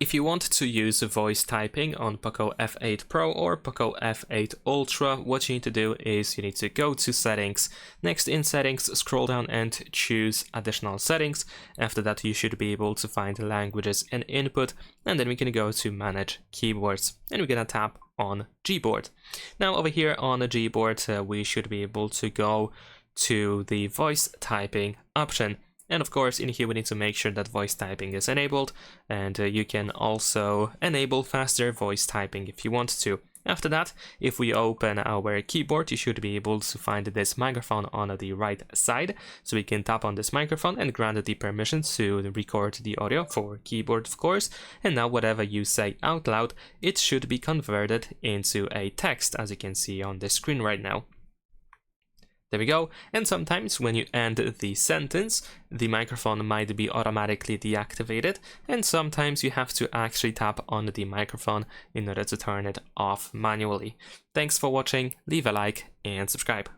If you want to use voice typing on POCO F8 Pro or POCO F8 Ultra, what you need to do is you need to go to Settings. Next in Settings, scroll down and choose Additional Settings. After that, you should be able to find Languages and Input, and then we can go to Manage Keyboards, and we're gonna tap on Gboard. Now over here on the Gboard, we should be able to go to the voice typing option. And of course, in here we need to make sure that voice typing is enabled, and you can also enable faster voice typing if you want to. After that, if we open our keyboard, you should be able to find this microphone on the right side. So we can tap on this microphone and grant the permission to record the audio for keyboard, of course. And now whatever you say out loud, it should be converted into a text, as you can see on the screen right now. There we go, and sometimes when you end the sentence, the microphone might be automatically deactivated, and sometimes you have to actually tap on the microphone in order to turn it off manually. Thanks for watching, leave a like and subscribe.